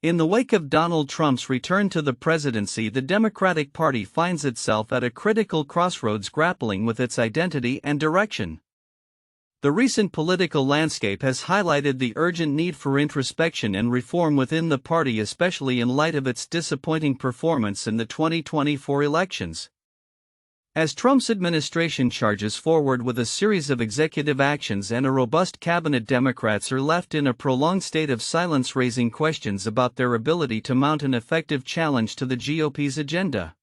In the wake of Donald Trump's return to the presidency, the Democratic Party finds itself at a critical crossroads, grappling with its identity and direction. The recent political landscape has highlighted the urgent need for introspection and reform within the party, especially in light of its disappointing performance in the 2024 elections. As Trump's administration charges forward with a series of executive actions and a robust cabinet, Democrats are left in a prolonged state of silence, raising questions about their ability to mount an effective challenge to the GOP's agenda.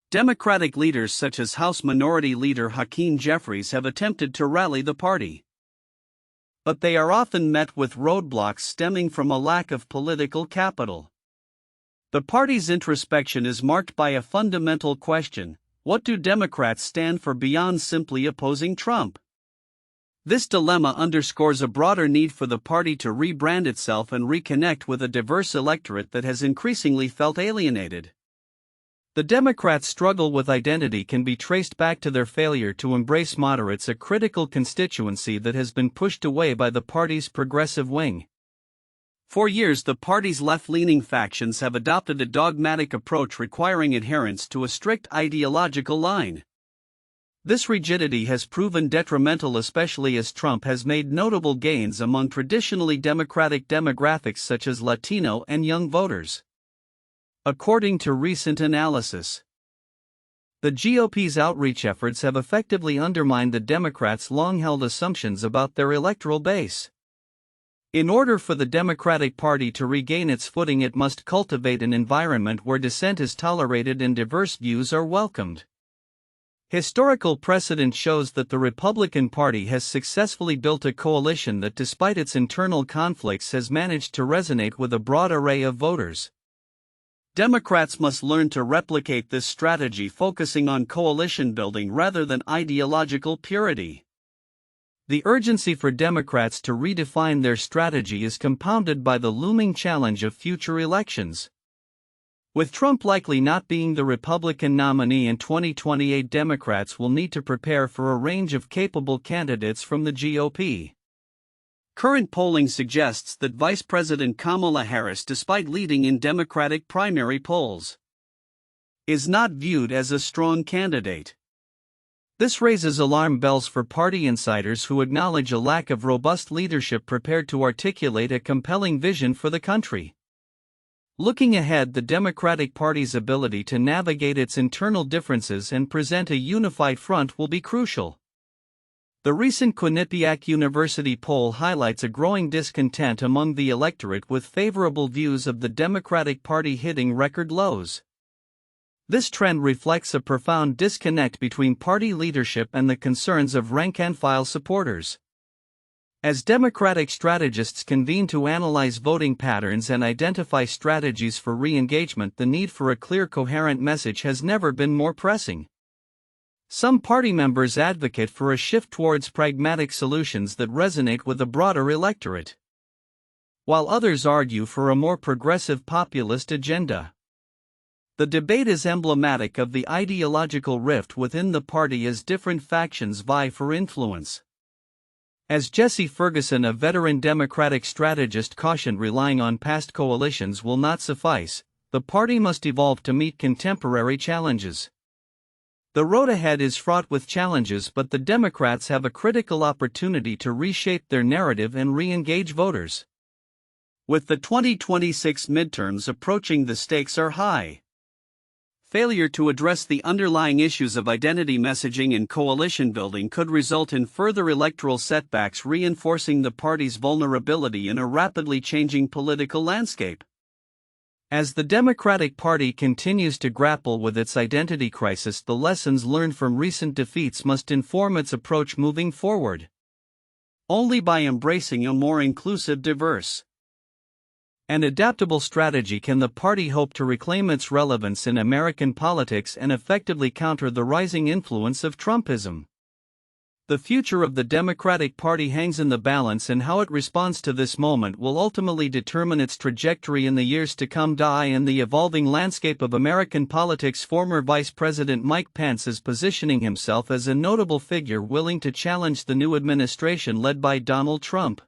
Democratic leaders such as House Minority Leader Hakeem Jeffries have attempted to rally the party, but they are often met with roadblocks stemming from a lack of political capital. The party's introspection is marked by a fundamental question: what do Democrats stand for beyond simply opposing Trump? This dilemma underscores a broader need for the party to rebrand itself and reconnect with a diverse electorate that has increasingly felt alienated. The Democrats' struggle with identity can be traced back to their failure to embrace moderates, a critical constituency that has been pushed away by the party's progressive wing. For years, the party's left-leaning factions have adopted a dogmatic approach requiring adherence to a strict ideological line. This rigidity has proven detrimental, especially as Trump has made notable gains among traditionally Democratic demographics such as Latino and young voters. According to recent analysis, the GOP's outreach efforts have effectively undermined the Democrats' long-held assumptions about their electoral base. In order for the Democratic Party to regain its footing, it must cultivate an environment where dissent is tolerated and diverse views are welcomed. Historical precedent shows that the Republican Party has successfully built a coalition that, despite its internal conflicts, has managed to resonate with a broad array of voters. Democrats must learn to replicate this strategy, focusing on coalition building rather than ideological purity. The urgency for Democrats to redefine their strategy is compounded by the looming challenge of future elections. With Trump likely not being the Republican nominee in 2028, Democrats will need to prepare for a range of capable candidates from the GOP. Current polling suggests that Vice President Kamala Harris, despite leading in Democratic primary polls, is not viewed as a strong candidate. This raises alarm bells for party insiders who acknowledge a lack of robust leadership prepared to articulate a compelling vision for the country. Looking ahead, the Democratic Party's ability to navigate its internal differences and present a unified front will be crucial. The recent Quinnipiac University poll highlights a growing discontent among the electorate, with favorable views of the Democratic Party hitting record lows. This trend reflects a profound disconnect between party leadership and the concerns of rank-and-file supporters. As Democratic strategists convene to analyze voting patterns and identify strategies for re-engagement, the need for a clear, coherent message has never been more pressing. Some party members advocate for a shift towards pragmatic solutions that resonate with a broader electorate, while others argue for a more progressive populist agenda. The debate is emblematic of the ideological rift within the party as different factions vie for influence. As Jesse Ferguson, a veteran Democratic strategist, cautioned, relying on past coalitions will not suffice. The party must evolve to meet contemporary challenges. The road ahead is fraught with challenges, but the Democrats have a critical opportunity to reshape their narrative and re-engage voters. With the 2026 midterms approaching, the stakes are high. Failure to address the underlying issues of identity messaging and coalition building could result in further electoral setbacks, reinforcing the party's vulnerability in a rapidly changing political landscape. As the Democratic Party continues to grapple with its identity crisis, the lessons learned from recent defeats must inform its approach moving forward. Only by embracing a more inclusive, diverse, and adaptable strategy can the party hope to reclaim its relevance in American politics and effectively counter the rising influence of Trumpism. The future of the Democratic Party hangs in the balance, and how it responds to this moment will ultimately determine its trajectory in the years to come. In the evolving landscape of American politics, former Vice President Mike Pence is positioning himself as a notable figure willing to challenge the new administration led by Donald Trump.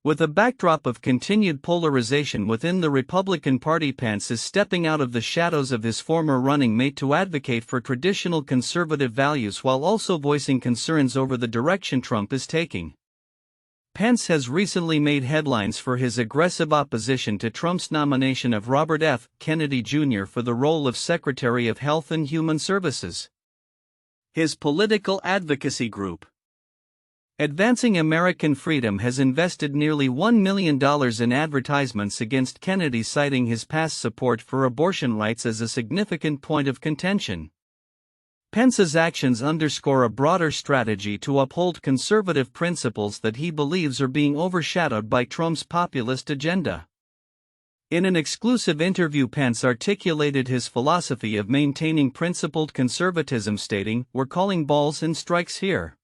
With a backdrop of continued polarization within the Republican Party, Pence is stepping out of the shadows of his former running mate to advocate for traditional conservative values while also voicing concerns over the direction Trump is taking. Pence has recently made headlines for his aggressive opposition to Trump's nomination of Robert F. Kennedy Jr. for the role of Secretary of Health and Human Services. His political advocacy group, Advancing American Freedom, has invested nearly $1 million in advertisements against Kennedy, citing his past support for abortion rights as a significant point of contention. Pence's actions underscore a broader strategy to uphold conservative principles that he believes are being overshadowed by Trump's populist agenda. In an exclusive interview, Pence articulated his philosophy of maintaining principled conservatism, stating, "We're calling balls and strikes here."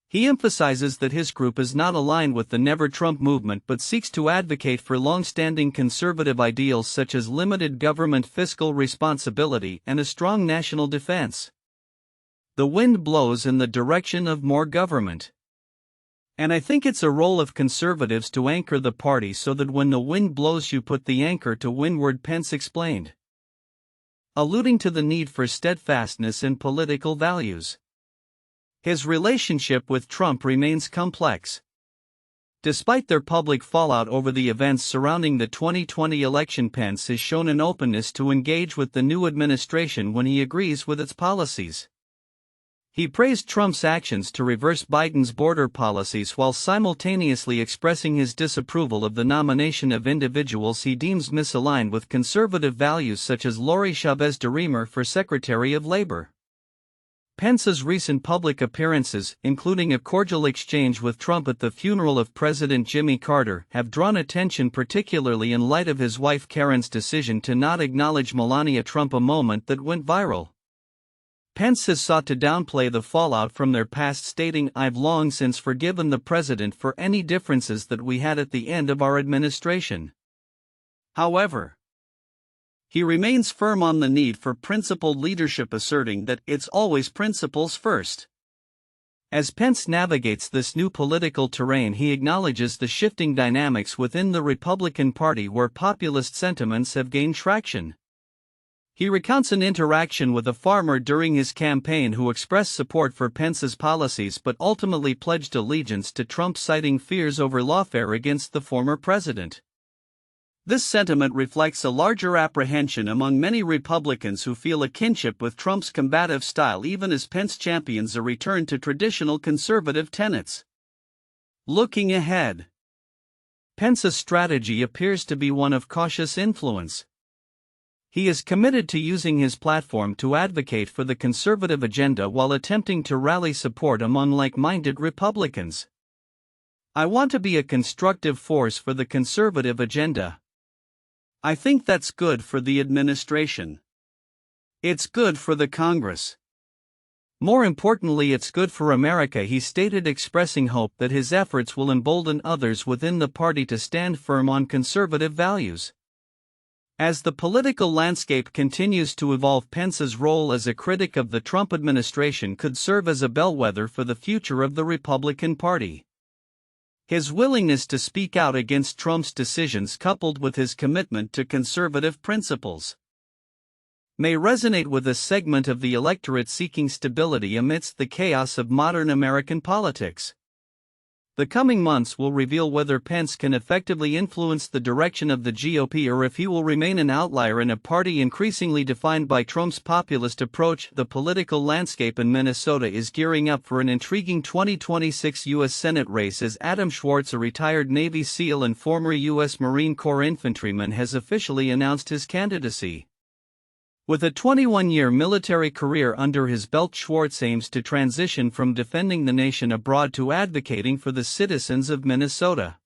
He emphasizes that his group is not aligned with the Never Trump movement but seeks to advocate for long-standing conservative ideals such as limited government fiscal responsibility and a strong national defense. "The wind blows in the direction of more government. And I think it's a role of conservatives to anchor the party so that when the wind blows you put the anchor to windward," Pence explained, alluding to the need for steadfastness in political values. His relationship with Trump remains complex. Despite their public fallout over the events surrounding the 2020 election, Pence has shown an openness to engage with the new administration when he agrees with its policies. He praised Trump's actions to reverse Biden's border policies while simultaneously expressing his disapproval of the nomination of individuals he deems misaligned with conservative values such as Lori Chavez DeRemer for Secretary of Labor. Pence's recent public appearances, including a cordial exchange with Trump at the funeral of President Jimmy Carter, have drawn attention, particularly in light of his wife Karen's decision to not acknowledge Melania Trump, a moment that went viral. Pence has sought to downplay the fallout from their past, stating, "I've long since forgiven the president for any differences that we had at the end of our administration." However, he remains firm on the need for principled leadership, asserting that it's always principles first. As Pence navigates this new political terrain, he acknowledges the shifting dynamics within the Republican Party where populist sentiments have gained traction. He recounts an interaction with a farmer during his campaign who expressed support for Pence's policies but ultimately pledged allegiance to Trump, citing fears over lawfare against the former president. This sentiment reflects a larger apprehension among many Republicans who feel a kinship with Trump's combative style, even as Pence champions a return to traditional conservative tenets. Looking ahead, Pence's strategy appears to be one of cautious influence. He is committed to using his platform to advocate for the conservative agenda while attempting to rally support among like-minded Republicans. "I want to be a constructive force for the conservative agenda. I think that's good for the administration. It's good for the Congress. More importantly, it's good for America," he stated, expressing hope that his efforts will embolden others within the party to stand firm on conservative values. As the political landscape continues to evolve, Pence's role as a critic of the Trump administration could serve as a bellwether for the future of the Republican Party. His willingness to speak out against Trump's decisions, coupled with his commitment to conservative principles, may resonate with a segment of the electorate seeking stability amidst the chaos of modern American politics. The coming months will reveal whether Pence can effectively influence the direction of the GOP or if he will remain an outlier in a party increasingly defined by Trump's populist approach. The political landscape in Minnesota is gearing up for an intriguing 2026 U.S. Senate race as Adam Schwartz, a retired Navy SEAL and former U.S. Marine Corps infantryman, has officially announced his candidacy. With a 21-year military career under his belt, Schwartz aims to transition from defending the nation abroad to advocating for the citizens of Minnesota.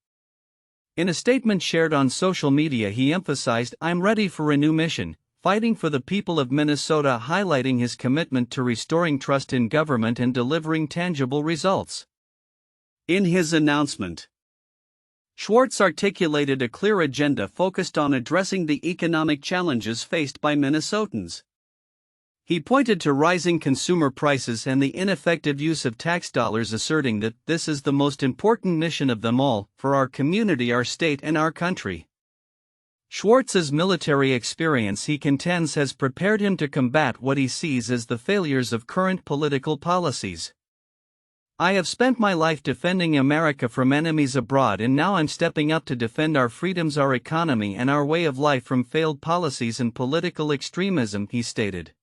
In a statement shared on social media, he emphasized, "I'm ready for a new mission, fighting for the people of Minnesota," highlighting his commitment to restoring trust in government and delivering tangible results. In his announcement, Schwartz articulated a clear agenda focused on addressing the economic challenges faced by Minnesotans. He pointed to rising consumer prices and the ineffective use of tax dollars, asserting that this is the most important mission of them all, for our community, our state, and our country. Schwartz's military experience, he contends, has prepared him to combat what he sees as the failures of current political policies. I have spent my life defending America from enemies abroad, and now I'm stepping up to defend our freedoms, our economy, and our way of life from failed policies and political extremism, he stated.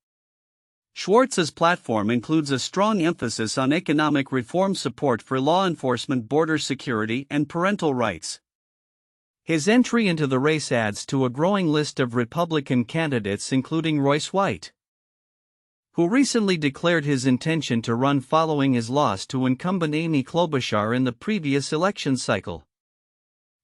Schwartz's platform includes a strong emphasis on economic reform, support for law enforcement, border security, and parental rights. His entry into the race adds to a growing list of Republican candidates, including Royce White, who recently declared his intention to run following his loss to incumbent Amy Klobuchar in the previous election cycle.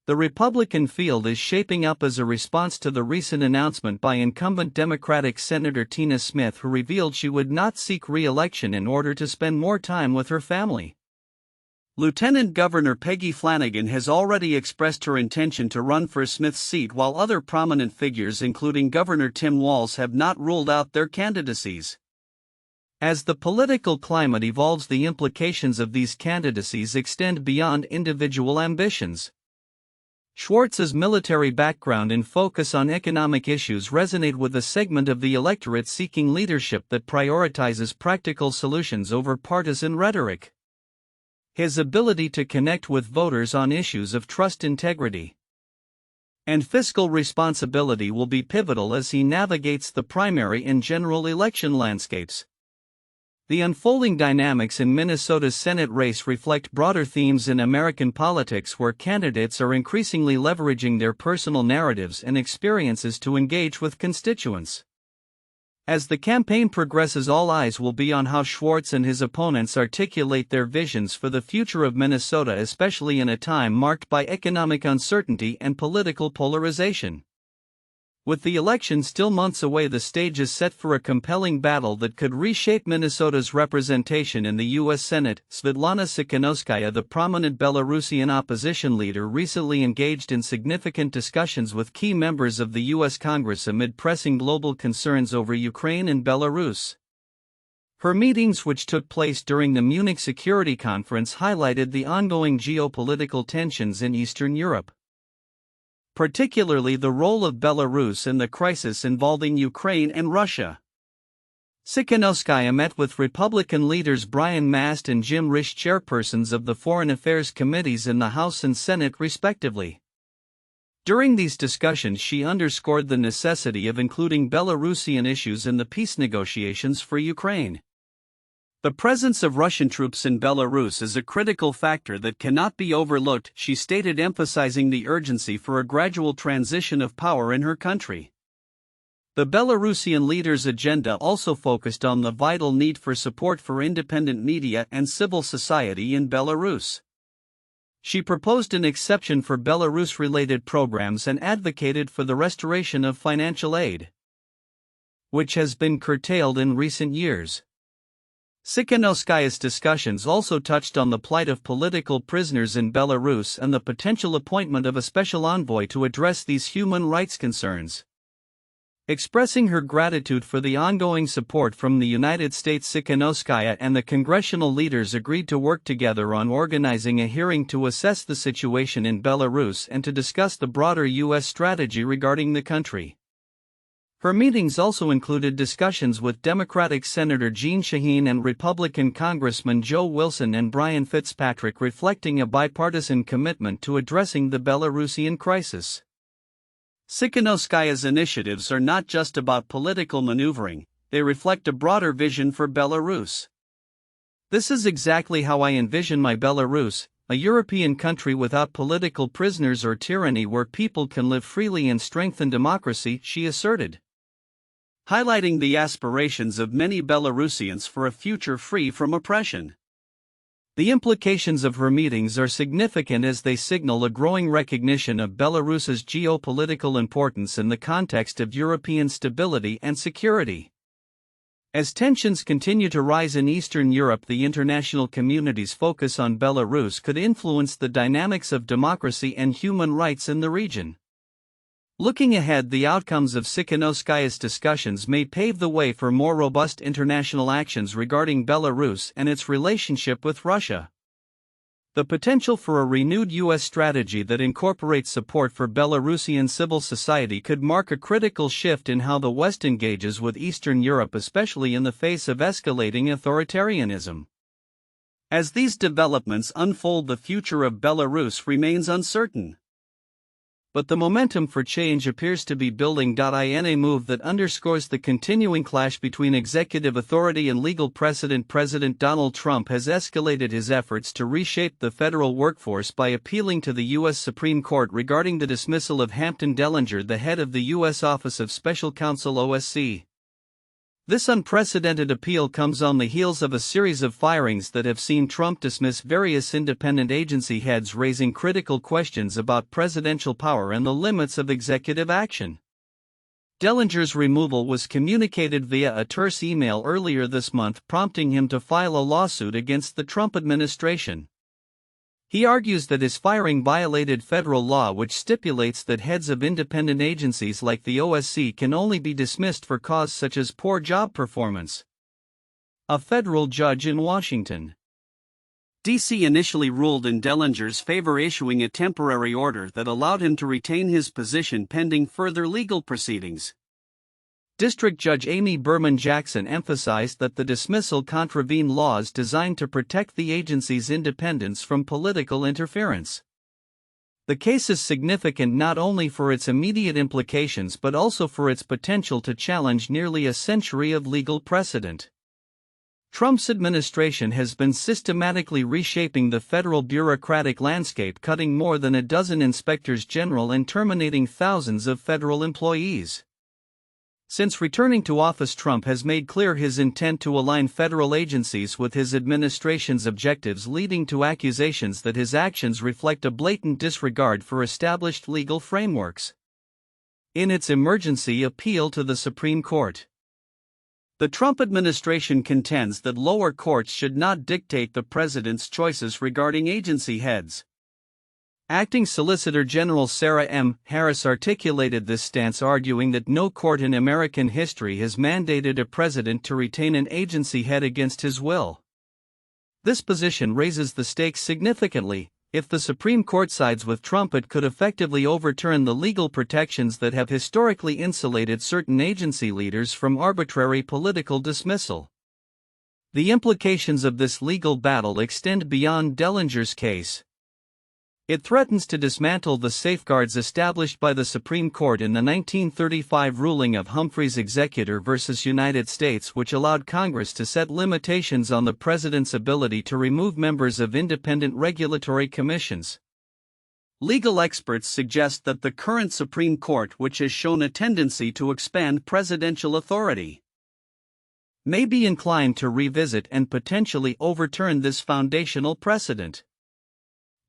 The Republican field is shaping up as a response to the recent announcement by incumbent Democratic Senator Tina Smith, who revealed she would not seek re-election in order to spend more time with her family. Lieutenant Governor Peggy Flanagan has already expressed her intention to run for Smith's seat, while other prominent figures, including Governor Tim Walz, have not ruled out their candidacies. As the political climate evolves, the implications of these candidacies extend beyond individual ambitions. Schwartz's military background and focus on economic issues resonate with a segment of the electorate seeking leadership that prioritizes practical solutions over partisan rhetoric. His ability to connect with voters on issues of trust, integrity, and fiscal responsibility will be pivotal as he navigates the primary and general election landscapes. The unfolding dynamics in Minnesota's Senate race reflect broader themes in American politics, where candidates are increasingly leveraging their personal narratives and experiences to engage with constituents. As the campaign progresses, all eyes will be on how Schwartz and his opponents articulate their visions for the future of Minnesota, especially in a time marked by economic uncertainty and political polarization. With the election still months away, the stage is set for a compelling battle that could reshape Minnesota's representation in the U.S. Senate. Svetlana Tsikhanouskaya, the prominent Belarusian opposition leader, recently engaged in significant discussions with key members of the U.S. Congress amid pressing global concerns over Ukraine and Belarus. Her meetings, which took place during the Munich Security Conference, highlighted the ongoing geopolitical tensions in Eastern Europe, particularly the role of Belarus in the crisis involving Ukraine and Russia. Tsikhanouskaya met with Republican leaders Brian Mast and Jim Risch, chairpersons of the Foreign Affairs Committees in the House and Senate, respectively. During these discussions, she underscored the necessity of including Belarusian issues in the peace negotiations for Ukraine. The presence of Russian troops in Belarus is a critical factor that cannot be overlooked, she stated, emphasizing the urgency for a gradual transition of power in her country. The Belarusian leader's agenda also focused on the vital need for support for independent media and civil society in Belarus. She proposed an exception for Belarus-related programs and advocated for the restoration of financial aid, which has been curtailed in recent years. Tsikhanouskaya's discussions also touched on the plight of political prisoners in Belarus and the potential appointment of a special envoy to address these human rights concerns. Expressing her gratitude for the ongoing support from the United States, Tsikhanouskaya and the congressional leaders agreed to work together on organizing a hearing to assess the situation in Belarus and to discuss the broader U.S. strategy regarding the country. Her meetings also included discussions with Democratic Senator Jeanne Shaheen and Republican Congressman Joe Wilson and Brian Fitzpatrick, reflecting a bipartisan commitment to addressing the Belarusian crisis. Tsikhanouskaya's initiatives are not just about political maneuvering, they reflect a broader vision for Belarus. This is exactly how I envision my Belarus, a European country without political prisoners or tyranny, where people can live freely and strengthen democracy, she asserted, highlighting the aspirations of many Belarusians for a future free from oppression. The implications of her meetings are significant as they signal a growing recognition of Belarus's geopolitical importance in the context of European stability and security. As tensions continue to rise in Eastern Europe, the international community's focus on Belarus could influence the dynamics of democracy and human rights in the region. Looking ahead, the outcomes of Tsikhanouskaya's discussions may pave the way for more robust international actions regarding Belarus and its relationship with Russia. The potential for a renewed U.S. strategy that incorporates support for Belarusian civil society could mark a critical shift in how the West engages with Eastern Europe, especially in the face of escalating authoritarianism. As these developments unfold, the future of Belarus remains uncertain. But the momentum for change appears to be building. In a move that underscores the continuing clash between executive authority and legal precedent, President Donald Trump has escalated his efforts to reshape the federal workforce by appealing to the U.S. Supreme Court regarding the dismissal of Hampton Dellinger, the head of the U.S. Office of Special Counsel (OSC). This unprecedented appeal comes on the heels of a series of firings that have seen Trump dismiss various independent agency heads, raising critical questions about presidential power and the limits of executive action. Dellinger's removal was communicated via a terse email earlier this month, prompting him to file a lawsuit against the Trump administration. He argues that his firing violated federal law, which stipulates that heads of independent agencies like the OSC can only be dismissed for cause such as poor job performance. A federal judge in Washington, D.C. initially ruled in Dellinger's favor, issuing a temporary order that allowed him to retain his position pending further legal proceedings. District Judge Amy Berman Jackson emphasized that the dismissal contravened laws designed to protect the agency's independence from political interference. The case is significant not only for its immediate implications but also for its potential to challenge nearly a century of legal precedent. Trump's administration has been systematically reshaping the federal bureaucratic landscape, cutting more than a dozen inspectors general and terminating thousands of federal employees. Since returning to office, Trump has made clear his intent to align federal agencies with his administration's objectives, leading to accusations that his actions reflect a blatant disregard for established legal frameworks. In its emergency appeal to the Supreme Court, the Trump administration contends that lower courts should not dictate the president's choices regarding agency heads. Acting Solicitor General Sarah M. Harris articulated this stance, arguing that no court in American history has mandated a president to retain an agency head against his will. This position raises the stakes significantly. If the Supreme Court sides with Trump, it could effectively overturn the legal protections that have historically insulated certain agency leaders from arbitrary political dismissal. The implications of this legal battle extend beyond Dellinger's case. It threatens to dismantle the safeguards established by the Supreme Court in the 1935 ruling of Humphrey's Executor v. United States, which allowed Congress to set limitations on the president's ability to remove members of independent regulatory commissions. Legal experts suggest that the current Supreme Court, which has shown a tendency to expand presidential authority, may be inclined to revisit and potentially overturn this foundational precedent.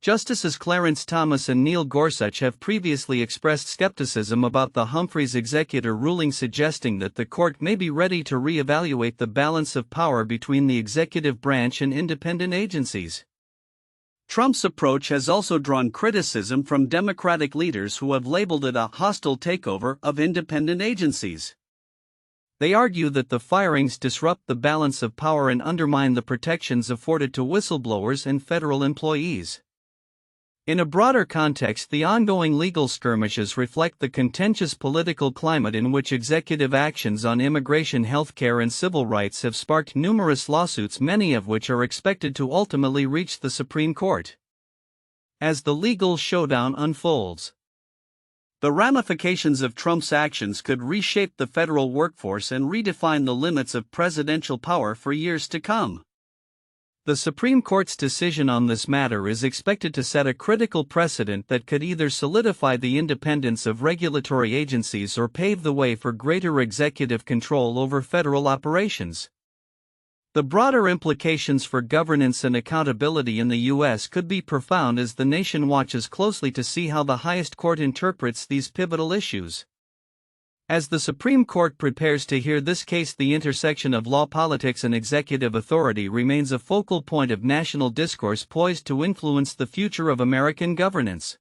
Justices Clarence Thomas and Neil Gorsuch have previously expressed skepticism about the Humphreys Executor ruling, suggesting that the court may be ready to re-evaluate the balance of power between the executive branch and independent agencies. Trump's approach has also drawn criticism from Democratic leaders who have labeled it a hostile takeover of independent agencies. They argue that the firings disrupt the balance of power and undermine the protections afforded to whistleblowers and federal employees. In a broader context, the ongoing legal skirmishes reflect the contentious political climate in which executive actions on immigration, healthcare, and civil rights have sparked numerous lawsuits, many of which are expected to ultimately reach the Supreme Court. As the legal showdown unfolds, the ramifications of Trump's actions could reshape the federal workforce and redefine the limits of presidential power for years to come. The Supreme Court's decision on this matter is expected to set a critical precedent that could either solidify the independence of regulatory agencies or pave the way for greater executive control over federal operations. The broader implications for governance and accountability in the U.S. could be profound, as the nation watches closely to see how the highest court interprets these pivotal issues. As the Supreme Court prepares to hear this case, the intersection of law, politics, and executive authority remains a focal point of national discourse, poised to influence the future of American governance.